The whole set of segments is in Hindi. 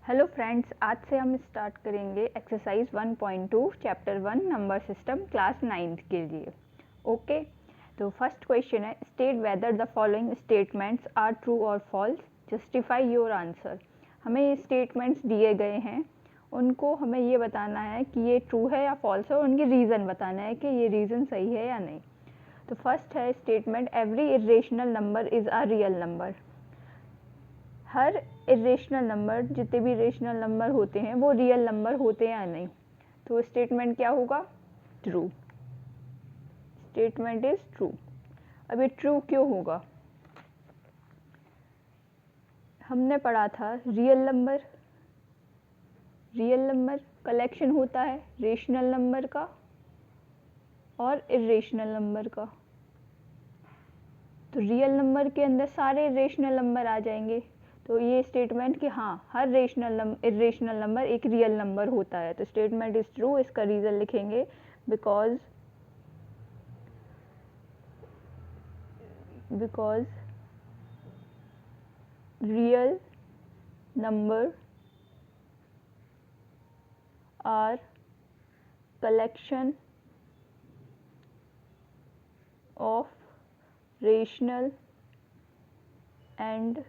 हेलो फ्रेंड्स, आज से हम स्टार्ट करेंगे exercise 1.2 chapter 1 number system class 9th के लिए। ओके, तो फर्स्ट क्वेश्चन है, state whether the following statements are true और फॉल्स, जस्टिफाई योर आंसर। हमें ये स्टेटमेंट्स दिए गए हैं, उनको हमें ये बताना है कि ये ट्रू है या फॉल्स है और उनकी रीज़न बताना है कि ये रीज़न सही है या नहीं। तो फर्स्ट है statement, every irrational number is a real number. Her irrational number, जितने भी इरेशनल नंबर होते हैं वो रियल नंबर होते हैं या नहीं। तो स्टेटमेंट क्या होगा? ट्रू। Statement is true. अब ये ट्रू क्यों होगा? हमने पढ़ा था रियल नंबर कलेक्शन होता है रेशनल नंबर का और इरेशनल नंबर का। तो रियल नंबर के अंदर सारे रेशनल नंबर आ जाएंगे। तो ये स्टेटमेंट कि हाँ, हर इरेशनल नंबर एक रियल नंबर होता है। तो स्टेटमेंट इज ट्रू। इसका रीज़न लिखेंगे because real number are collection of rational and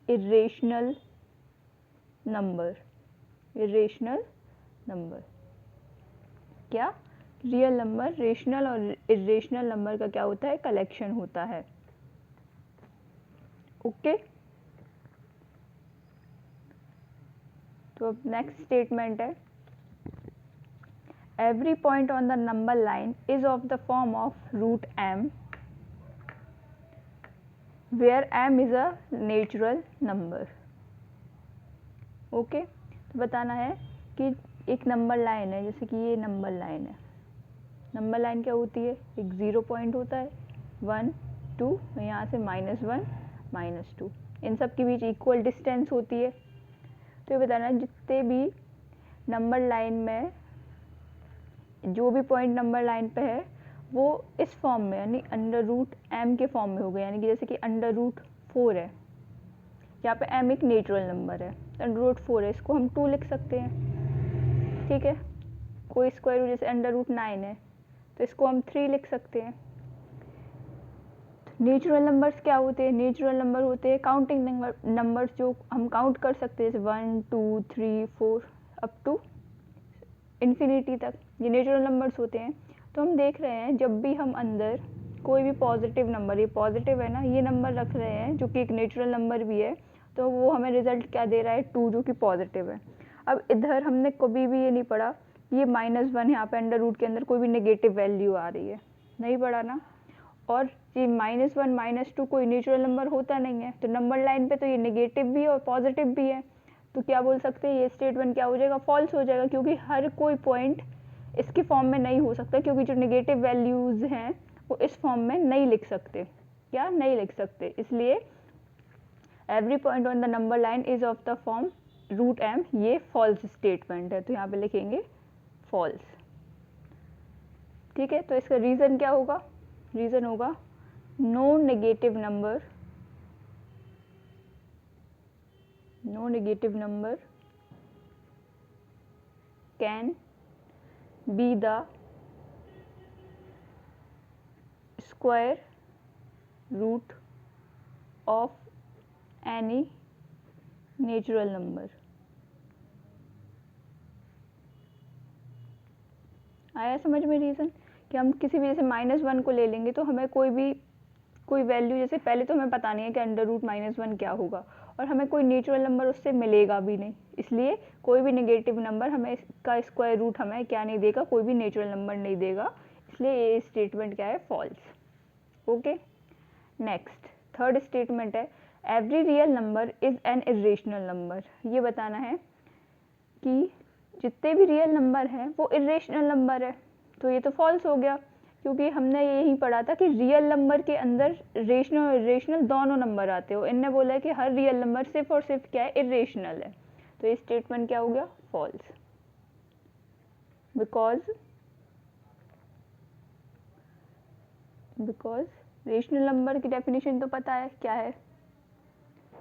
irrational number. क्या? रियल नंबर रेशनल और इरेशनल नंबर का क्या होता है? कलेक्शन होता है। ओके, तो अब नेक्स्ट स्टेटमेंट है, every point on the number line is of the form of root m where m is a natural number. Okay, तो बताना है कि एक नंबर लाइन है, जैसे कि ये नंबर लाइन है। नंबर लाइन क्या होती है? एक 0 पॉइंट होता है, 1 2, यहाँ से -1 -2, इन सब के बीच इक्वल डिस्टेंस होती है। तो ये बताना है जितने भी नंबर लाइन में जो भी पॉइंट नंबर लाइन पे है वो इस फॉर्म में यानी √m के फॉर्म में हो गए। यानी कि जैसे कि √4 है, यहाँ पे m एक नेचुरल नंबर है, √4 है, इसको हम 2 लिख सकते हैं। ठीक है, कोई स्क्वायर रूट जैसे √9 है तो इसको हम 3 लिख सकते हैं। नेचुरल नंबर्स क्या होते हैं? नेचुरल नंबर होते हैं काउंटिंग नंबर्स जो हम काउंट कर सकते हैं, जैसे 1 2 3 4 अप टू इन्फिनिटी तक, ये नेचुरल नंबर्स होते हैं। तो हम देख रहे हैं जब भी हम अंदर कोई भी पॉजिटिव नंबर, ये पॉजिटिव है ना, ये नंबर रख रहे हैं जो कि एक नेचुरल नंबर भी है, तो वो हमें रिजल्ट क्या दे रहा है? 2, जो कि पॉजिटिव है। अब इधर हमने कभी भी ये नहीं पढ़ा ये -1 यहाँ पे अंडर रूट के अंदर कोई भी नेगेटिव वैल्यू आ रही है, नहीं पढ़ा ना। और ये -1 -2 कोई नेचुरल नंबर होता नहीं है, तो नंबर लाइन पे तो ये नेगेटिव भी है और पॉजिटिव भी है। तो क्या बोल सकते हैं? ये स्टेटमेंट क्या हो जाएगा? फॉल्स हो जाएगा, क्योंकि हर कोई पॉइंट इसके फॉर्म में नहीं हो सकता, क्योंकि जो नेगेटिव वैल्यूज़ हैं वो इस फॉर्म में नहीं लिख सकते। क्या नहीं लिख सकते? इसलिए every point on the number line is of the form √m, ये फॉल्स स्टेटमेंट है, तो यहाँ पे लिखेंगे फॉल्स। ठीक है, तो इसका रीज़न क्या होगा? रीज़न होगा no negative number can be the square root of any natural number. आया समझ में रीज़न? कि हम किसी भी जैसे -1 को ले लेंगे तो हमें कोई वैल्यू, जैसे पहले तो हमें पता नहीं है कि √-1 क्या होगा, और हमें कोई नेचुरल नंबर उससे मिलेगा भी नहीं, इसलिए कोई भी नेगेटिव नंबर हमें इसका स्क्वायर रूट हमें क्या नहीं देगा? कोई भी नेचुरल नंबर नहीं देगा, इसलिए ये स्टेटमेंट क्या है? False. Okay, next third statement है, every real number is an irrational number. ये बताना है कि जितने भी रियल नंबर हैं वो इरेशनल नंबर है। तो ये तो फॉल्स हो गया, क्योंकि हमने यही पढ़ा था कि रियल नंबर के अंदर रेशनल और इरेशनल दोनों नंबर आते हो। इनने बोला है कि हर रियल नंबर सिर्फ और सिर्फ क्या है? इरेशनल है। तो ये स्टेटमेंट क्या हो गया? फॉल्स। बिकॉज रेशनल नंबर की डेफिनेशन तो पता है क्या है?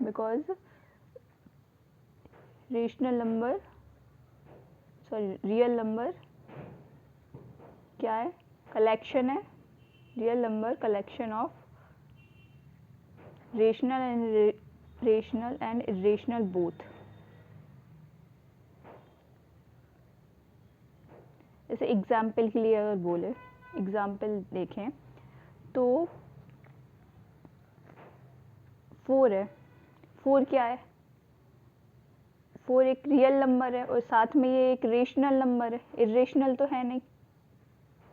Because rational number sorry real number क्या है, कलेक्शन है, real number collection of rational and irrational both. जैसे एग्जाम्पल के लिए अगर बोले, एग्जाम्पल देखें तो 4 है, 4 क्या है, 4 एक रियल नंबर है और साथ में ये एक रेशनल नंबर है, इरेशनल तो है नहीं,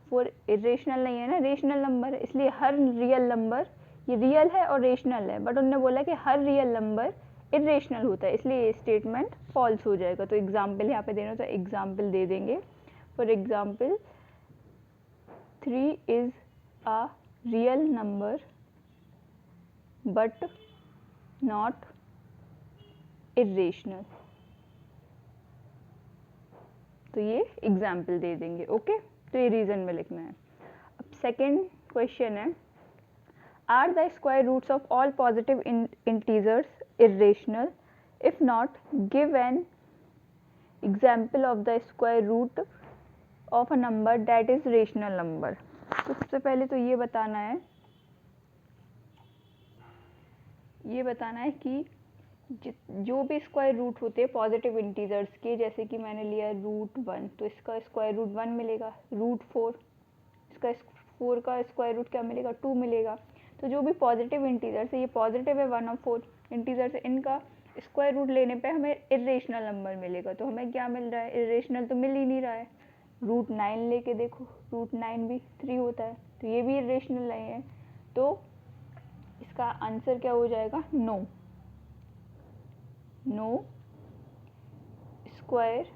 4 इरेशनल नहीं है ना, रेशनल नंबर है, इसलिए हर रियल नंबर, ये रियल है और रेशनल है, बट उन्होंने बोला कि हर रियल नंबर इरेशनल होता है, इसलिए ये स्टेटमेंट फॉल्स हो जाएगा। तो एग्जाम्पल यहाँ पे देना, तो एग्जाम्पल दे देंगे। For example 3 is a real number but not irrational, तो ये एग्जाम्पल दे देंगे। ओके, तो ये रीज़न में लिखना है। अब सेकेंड क्वेश्चन है, are the square roots of all positive integers irrational, if not give an example of the square root of a number that is rational number. तो सबसे पहले तो ये बताना है कि जो भी स्क्वायर रूट होते हैं पॉजिटिव इंटीजर्स के, जैसे कि मैंने लिया √1, तो इसका स्क्वायर रूट 1 मिलेगा, √4 इसका 4 का स्क्वायर रूट क्या मिलेगा, 2 मिलेगा। तो जो भी पॉजिटिव इंटीजर्स है, ये पॉजिटिव है 1 और 4 इंटीजर्स है, इनका स्क्वायर रूट लेने पे हमें इरेशनल नंबर मिलेगा। तो हमें क्या मिल रहा है, इरेशनल तो मिल ही नहीं रहा है। √9 लेके देखो, √9 भी 3 होता है, तो ये भी इरेशनल नहीं है। तो इसका आंसर क्या हो जाएगा, no square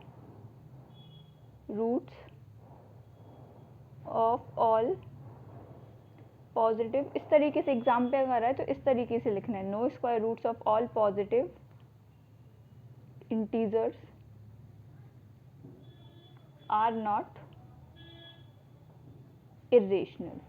roots of all positive, इस तरीके से एग्जाम पे अगर है तो इस तरीके से लिखना है, no square roots of all positive integers are not irrational.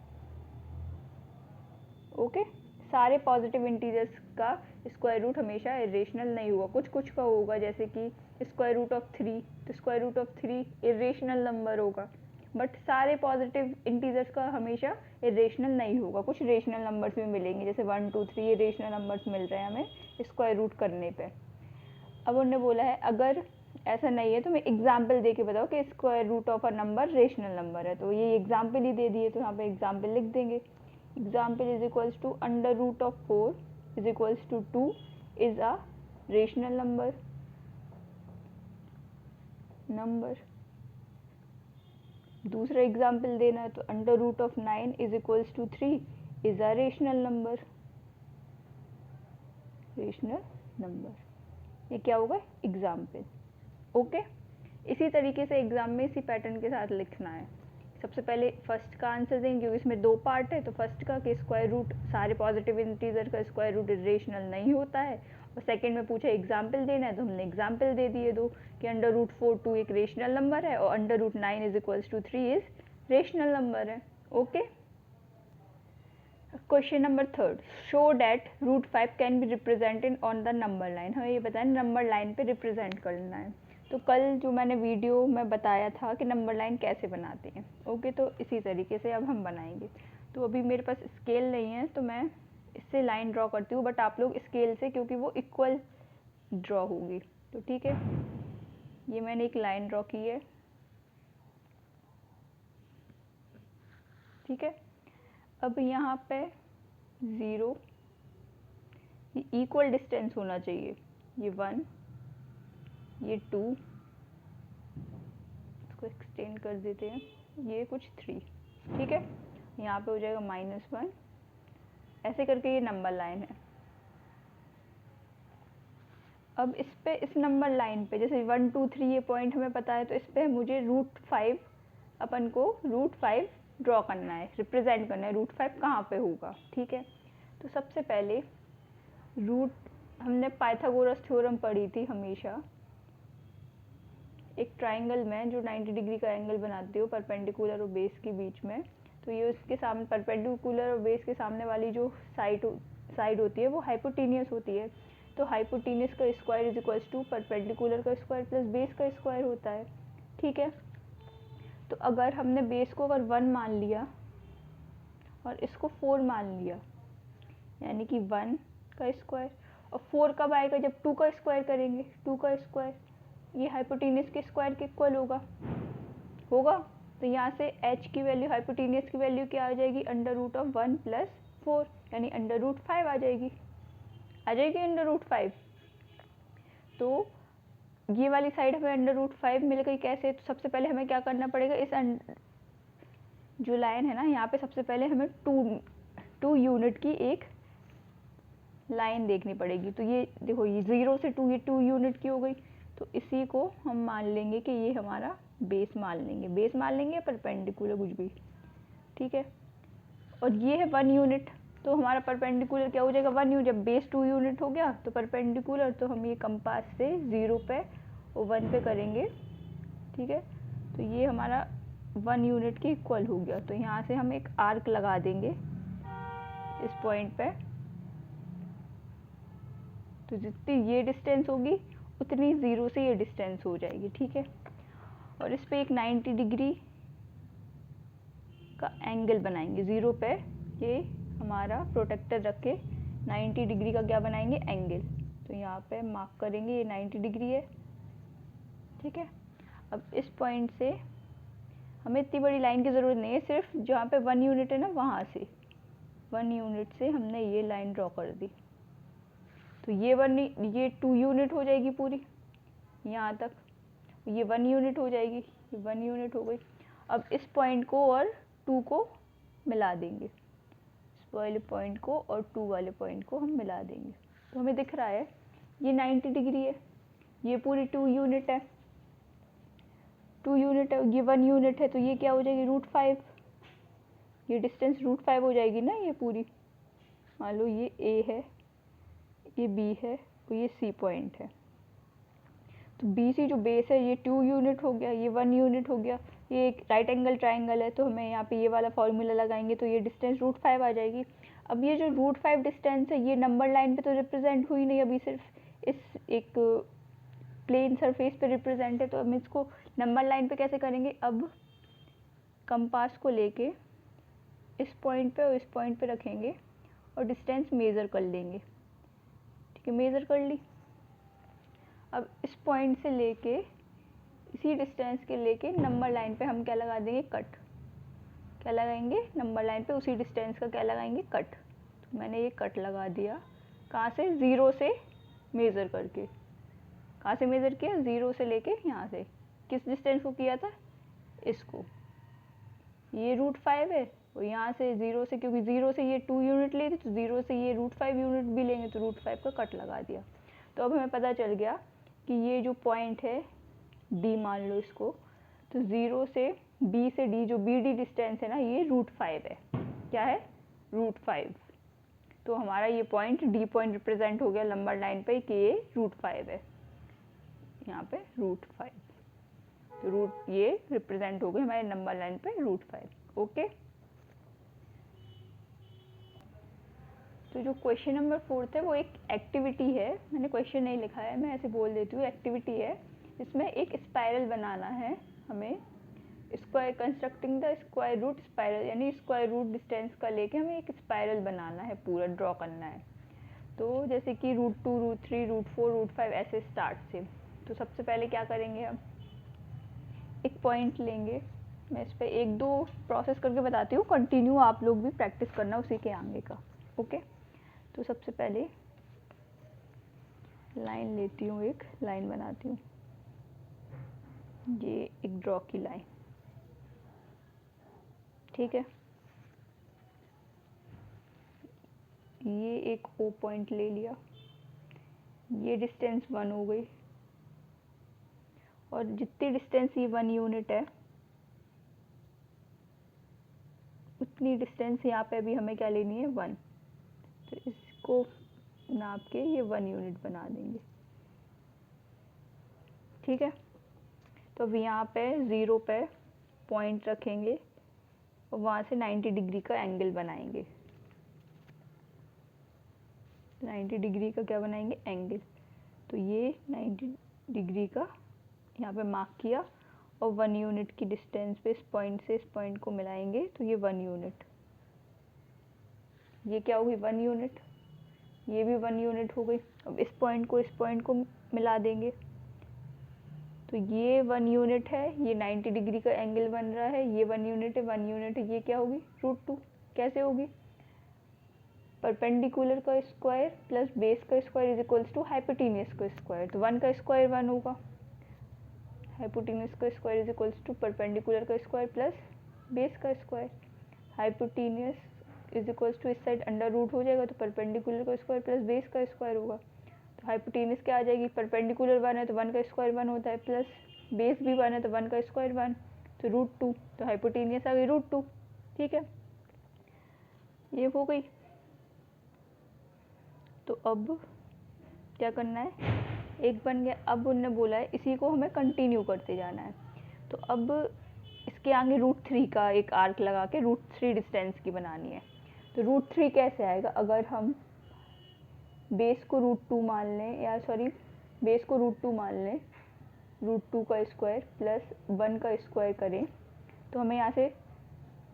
Okay, सारे पॉजिटिव इंटीजर्स का स्क्वायर रूट हमेशा इरेशनल नहीं होगा, कुछ कुछ का होगा, जैसे कि स्क्वायर रूट ऑफ 3, तो square root of 3 irrational number होगा, बट सारे पॉजिटिव इंटीजर्स का हमेशा इरेशनल नहीं होगा, कुछ रेशनल नंबर्स भी मिलेंगे, जैसे 1 2 3 ये रेशनल नंबर्स मिल रहे हैं हमें स्क्वायर रूट करने पे। अब उन्होंने बोला है अगर ऐसा नहीं है तो मैं एग्जाम्पल दे के बताओ कि square root of a number rational number है, तो ये एग्जाम्पल ही दे दिए, तो यहाँ पे एग्जाम्पल लिख देंगे। Example is equals to √4 is equals to 2 is a rational number. दूसरा एग्जाम्पल देना है तो √9 is equals to 3 is a rational number. ये क्या होगा, एग्जाम्पल। ओके, इसी तरीके से एग्जाम में इसी पैटर्न के साथ लिखना है। सबसे पहले फर्स्ट का आंसर देंगे, क्योंकि इसमें 2 पार्ट है, तो फर्स्ट का कि स्क्वायर रूट, सारे पॉजिटिव इंटीजर का स्क्वायर रूट इरेशनल नहीं होता है, और सेकंड में पूछा एग्जाम्पल देना है, तो हमने एग्जाम्पल दे दिए 2 कि √4 2 एक रेशनल नंबर है और √9 is equals to 3 is rational number है। Okay, question number 3, show that √5 can be represented on the number line. हमें ये बताया नंबर लाइन पे रिप्रेजेंट करना है। तो कल जो मैंने वीडियो में बताया था कि नंबर लाइन कैसे बनाते हैं, ओके, तो इसी तरीके से अब हम बनाएंगे। तो अभी मेरे पास स्केल नहीं है, तो मैं इससे लाइन ड्रॉ करती हूँ, बट आप लोग स्केल से, क्योंकि वो इक्वल ड्रॉ होगी, तो ठीक है। ये मैंने एक लाइन ड्रॉ की है, ठीक है। अब यहाँ पे 0, ये इक्वल डिस्टेंस होना चाहिए, ये 1, ये 2, इसको एक्सटेंड कर देते हैं, ये कुछ 3, ठीक है। यहाँ पे हो जाएगा -1, ऐसे करके ये नंबर लाइन है। अब इस पे, इस नंबर लाइन पे, जैसे 1 2 3 ये पॉइंट हमें पता है, तो इस पे मुझे √5, अपन को √5 ड्रॉ करना है, रिप्रेजेंट करना है, √5 कहाँ पे होगा, ठीक है। तो सबसे पहले हमने पाइथागोरस थ्योरम पढ़ी थी हमेशा, एक ट्राइंगल में जो 90 डिग्री का एंगल बनाती हो परपेंडिकुलर और बेस के बीच में, तो ये उसके सामने परपेंडिकुलर और बेस के सामने वाली जो साइड होती है वो हाइपोटेनियस होती है, तो हाइपोटेन्यूज का square is equals to perpendicular का स्क्वायर प्लस बेस का स्क्वायर होता है। ठीक है, तो अगर हमने बेस को अगर 1 मान लिया और इसको 4 मान लिया, यानी कि 1 का स्क्वायर, और 4 कब आएगा जब 2 का स्क्वायर करेंगे, 2 का स्क्वायर, ये हाइपोटेन्यूज के स्क्वायर के इक्वल होगा। तो यहाँ से h की वैल्यू, हाइपोटेन्यूज की वैल्यू क्या आ जाएगी, अंडर रूट ऑफ 1 प्लस 4, यानी अंडर रूट 5 आ जाएगी अंडर रूट 5। तो ये वाली साइड हमें अंडर रूट 5 मिल गई कैसे, तो सबसे पहले हमें क्या करना पड़ेगा, इस जो लाइन है ना यहाँ पे सबसे पहले हमें 2 यूनिट की एक लाइन देखनी पड़ेगी। तो ये देखो, ये 0 से 2, ये 2 यूनिट की हो गई। तो इसी को हम मान लेंगे कि ये हमारा बेस मान लेंगे परपेंडिकुलर कुछ भी। ठीक है, और ये है 1 यूनिट, तो हमारा परपेंडिकुलर क्या हो जाएगा, 1 यूनिट। जब बेस 2 यूनिट हो गया तो परपेंडिकुलर, तो हम ये कंपास से 0 पे और 1 पे करेंगे। ठीक है, तो ये हमारा 1 यूनिट के इक्वल हो गया। तो यहाँ से हम एक आर्क लगा देंगे इस पॉइंट पे, तो जितनी ये डिस्टेंस होगी उतनी 0 से ये डिस्टेंस हो जाएगी। ठीक है, और इस पे एक 90 डिग्री का एंगल बनाएंगे 0 पे, ये हमारा प्रोटेक्टर रख के 90 डिग्री का क्या बनाएंगे, एंगल। तो यहाँ पे मार्क करेंगे, ये 90 डिग्री है। ठीक है, अब इस पॉइंट से हमें इतनी बड़ी लाइन की ज़रूरत नहीं है, सिर्फ जहाँ पे 1 यूनिट है ना, वहाँ से 1 यूनिट से हमने ये लाइन ड्रॉ कर दी। तो ये 2 यूनिट हो जाएगी पूरी यहाँ तक, ये 1 यूनिट हो जाएगी, ये 1 यूनिट हो गई। अब इस पॉइंट को और 2 को मिला देंगे, इस वाले पॉइंट को और 2 वाले पॉइंट को हम मिला देंगे। तो हमें दिख रहा है ये 90 डिग्री है, ये पूरी 2 यूनिट है, 2 यूनिट है, ये 1 यूनिट है, तो ये क्या हो जाएगी, √5। ये डिस्टेंस √5 हो जाएगी ना ये पूरी। मान लो ये A है, ये B है और ये C पॉइंट है। तो BC जो बेस है ये 2 यूनिट हो गया, ये 1 यूनिट हो गया, ये एक राइट एंगल ट्राइंगल है, तो हमें यहाँ पे ये वाला फॉर्मूला लगाएंगे तो ये डिस्टेंस √5 आ जाएगी। अब ये जो √5 डिस्टेंस है ये नंबर लाइन पे तो रिप्रेजेंट हुई नहीं, अभी सिर्फ इस एक प्लेन सरफेस पे रिप्रेजेंट है। तो हम इसको नंबर लाइन पे कैसे करेंगे, अब कंपास को लेके इस पॉइंट पे और इस पॉइंट पे रखेंगे और डिस्टेंस मेज़र कर लेंगे। ठीक है, मेज़र कर ली। अब इस पॉइंट से लेके इसी डिस्टेंस के लेके नंबर लाइन पे हम क्या लगा देंगे, कट। क्या लगाएंगे, नंबर लाइन पे उसी डिस्टेंस का क्या लगाएंगे, कट। तो मैंने ये कट लगा दिया, कहाँ से, 0 से मेज़र करके। कहाँ से मेज़र किया, 0 से लेके यहाँ से, किस डिस्टेंस को किया था, इसको। ये √5 है और यहाँ से 0 से, क्योंकि 0 से ये 2 यूनिट ले थे तो 0 से ये √5 यूनिट भी लेंगे, तो √5 का कट लगा दिया। तो अब हमें पता चल गया कि ये जो पॉइंट है D मान लो इसको, तो 0 से B से D जो BD डिस्टेंस है ना, ये √5 है। क्या है, √5। तो हमारा ये पॉइंट D पॉइंट रिप्रेजेंट हो गया नंबर लाइन पे कि ये √5 है, यहाँ पे √5। तो ये रिप्रेजेंट हो गए हमारे नंबर लाइन पे √5। ओके, तो जो क्वेश्चन नंबर 4 है वो एक एक्टिविटी है, मैंने क्वेश्चन नहीं लिखा है, मैं ऐसे बोल देती हूँ, एक्टिविटी है। इसमें एक स्पाइरल बनाना है हमें, square constructing the square root spiral, यानी स्क्वायर रूट डिस्टेंस का लेके हमें एक स्पाइरल बनाना है, पूरा ड्रॉ करना है। तो जैसे कि √2, √3, √4, √5 ऐसे स्टार्ट से। तो सबसे पहले क्या करेंगे, हम एक पॉइंट लेंगे। मैं इस पर 1-2 प्रोसेस करके बताती हूँ, कंटिन्यू आप लोग भी प्रैक्टिस करना उसी के आगे का। ओके, तो सबसे पहले लाइन लेती हूँ, एक लाइन बनाती हूँ, ये एक ड्रॉ की लाइन। ठीक है, ये एक O पॉइंट ले लिया, ये डिस्टेंस 1 हो गई, और जितनी डिस्टेंस ये 1 यूनिट है उतनी डिस्टेंस यहाँ पे भी हमें क्या लेनी है, 1। तो इसको नाप के ये 1 यूनिट बना देंगे। ठीक है, तो अब यहाँ पे 0 पे पॉइंट रखेंगे और वहाँ से 90 डिग्री का एंगल बनाएंगे। 90 डिग्री का क्या बनाएंगे, एंगल। तो ये 90 डिग्री का यहाँ पे मार्क किया और 1 यूनिट की डिस्टेंस पे इस पॉइंट से इस पॉइंट को मिलाएंगे तो ये 1 यूनिट, ये क्या होगी 1 यूनिट, ये भी 1 यूनिट हो गई। अब इस पॉइंट को मिला देंगे तो ये 1 यूनिट है, ये 90 डिग्री का एंगल बन रहा है, ये 1 यूनिट है, 1 यूनिट है, ये क्या होगी √2। कैसे होगी, परपेंडिकुलर का स्क्वायर प्लस बेस का square is equals to hypotenuse का स्क्वायर। तो 1 का स्क्वायर 1 होगा, हाइपोटेन्यूज का square is equals to perpendicular का स्क्वायर प्लस बेस का square. Hypotenuse is equals to इस साइड अंडर रूट हो जाएगा तो परपेंडिकुलर का स्क्वायर प्लस बेस का स्क्वायर होगा। तो हाइपोटेन्यूज क्या आ जाएगी, परपेंडिकुलर 1 है तो 1 का स्क्वायर 1 होता है, प्लस बेस भी 1 है तो 1 का स्क्वायर 1, तो √2। तो हाइपोटेन्यूज आ गई √2। ठीक है, ये हो गई। तो अब क्या करना है, एक बन गया। अब उनने बोला है इसी को हमें कंटिन्यू करते जाना है। तो अब इसके आगे √3 का एक आर्क लगा के √3 डिस्टेंस की बनानी है। तो √3 कैसे आएगा, अगर हम बेस को √2 मान लें, या सॉरी बेस को √2 मान लें, √2 का स्क्वायर प्लस 1 का स्क्वायर करें तो हमें यहाँ से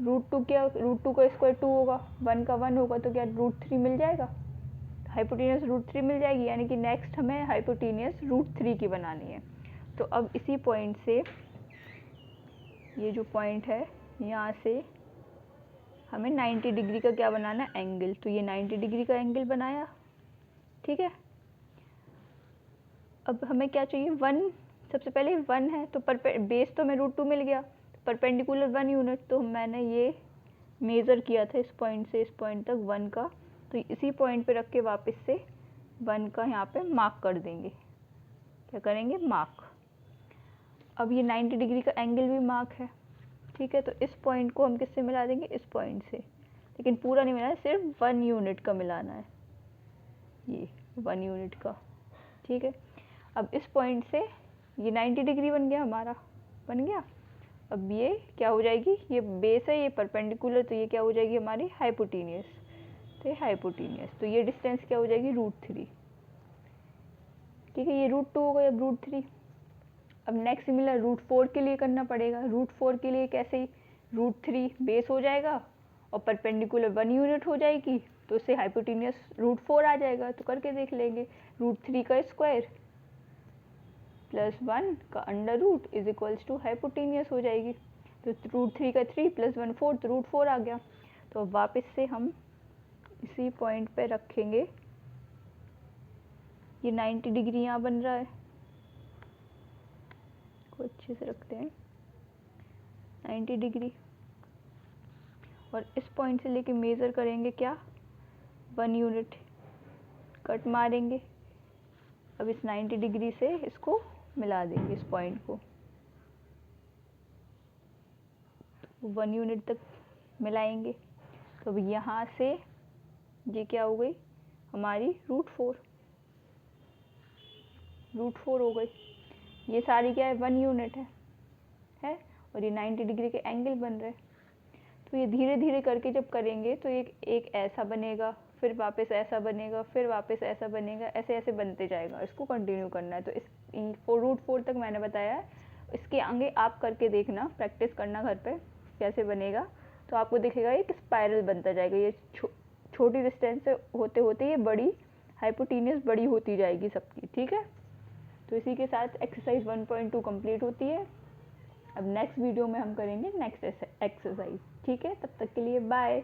√2 क्या, √2 का स्क्वायर 2 होगा, 1 का 1 होगा, तो क्या √3 मिल जाएगा, हाइपोटेन्यूज √3 मिल जाएगी। यानी कि नेक्स्ट हमें हाइपोटेन्यूज √3 की बनानी है। तो अब इसी पॉइंट से, ये जो पॉइंट है यहाँ से हमें 90 डिग्री का क्या बनाना है, एंगल। तो ये 90 डिग्री का एंगल बनाया। ठीक है, अब हमें क्या चाहिए, 1, सबसे पहले 1 है तो बेस तो हमें √2 मिल गया, परपेंडिकुलर 1 यूनिट। तो मैंने ये मेज़र किया था इस पॉइंट से इस पॉइंट तक 1 का, तो इसी पॉइंट पे रख के वापस से 1 का यहाँ पे मार्क कर देंगे। क्या करेंगे, मार्क। अब ये 90 डिग्री का एंगल भी मार्क है। ठीक है, तो इस पॉइंट को हम किससे मिला देंगे, इस पॉइंट से, लेकिन पूरा नहीं मिलाना, सिर्फ 1 यूनिट का मिलाना है, ये 1 यूनिट का। ठीक है, अब इस पॉइंट से ये 90 डिग्री बन गया हमारा, बन गया। अब ये क्या हो जाएगी, ये बेस है, ये परपेंडिकुलर, तो ये क्या हो जाएगी हमारी हाइपोटेन्यूज। तो ये हाइपोटेन्यूज, तो ये डिस्टेंस क्या हो जाएगी √3। ठीक है, ये √2 हो गई, अब √3। अब नेक्स्ट सिमिलर √4 के लिए करना पड़ेगा। √4 के लिए कैसे, √3 बेस हो जाएगा और परपेंडिकुलर 1 यूनिट हो जाएगी, तो उससे हाइपोटेन्यूज √4 आ जाएगा। तो करके देख लेंगे, √3 का स्क्वायर प्लस 1 का under root is equals to hypotenuse हो जाएगी। तो √3 का 3 प्लस 1 4, तो √4 आ गया। तो अब वापस से हम इसी पॉइंट पे रखेंगे, ये 90 डिग्री यहाँ बन रहा है, को अच्छे से रखते हैं 90 डिग्री, और इस पॉइंट से लेके मेज़र करेंगे क्या, 1 यूनिट, कट मारेंगे। अब इस 90 डिग्री से इसको मिला देंगे, इस पॉइंट को 1 यूनिट तक मिलाएंगे। तो अब यहाँ से ये क्या हो गई हमारी √4 हो गई। ये सारी क्या है, 1 यूनिट है, और ये 90 डिग्री के एंगल बन रहे हैं। तो ये धीरे धीरे करके जब करेंगे तो एक ऐसा बनेगा, फिर वापस ऐसा बनेगा, फिर वापस ऐसा बनेगा, ऐसे ऐसे बनते जाएगा। इसको कंटिन्यू करना है। तो इस √4 तक मैंने बताया, इसके आगे आप करके देखना, प्रैक्टिस करना घर पे कैसे बनेगा, तो आपको दिखेगा एक स्पाइरल बनता जाएगा। ये छोटी डिस्टेंस से होते होते ये बड़ी हाइपोटेन्यूज बड़ी होती जाएगी सबकी। ठीक है, तो इसी के साथ एक्सरसाइज 1.2 कंप्लीट होती है। अब नेक्स्ट वीडियो में हम करेंगे नेक्स्ट एक्सरसाइज। ठीक है, तब तक के लिए बाय।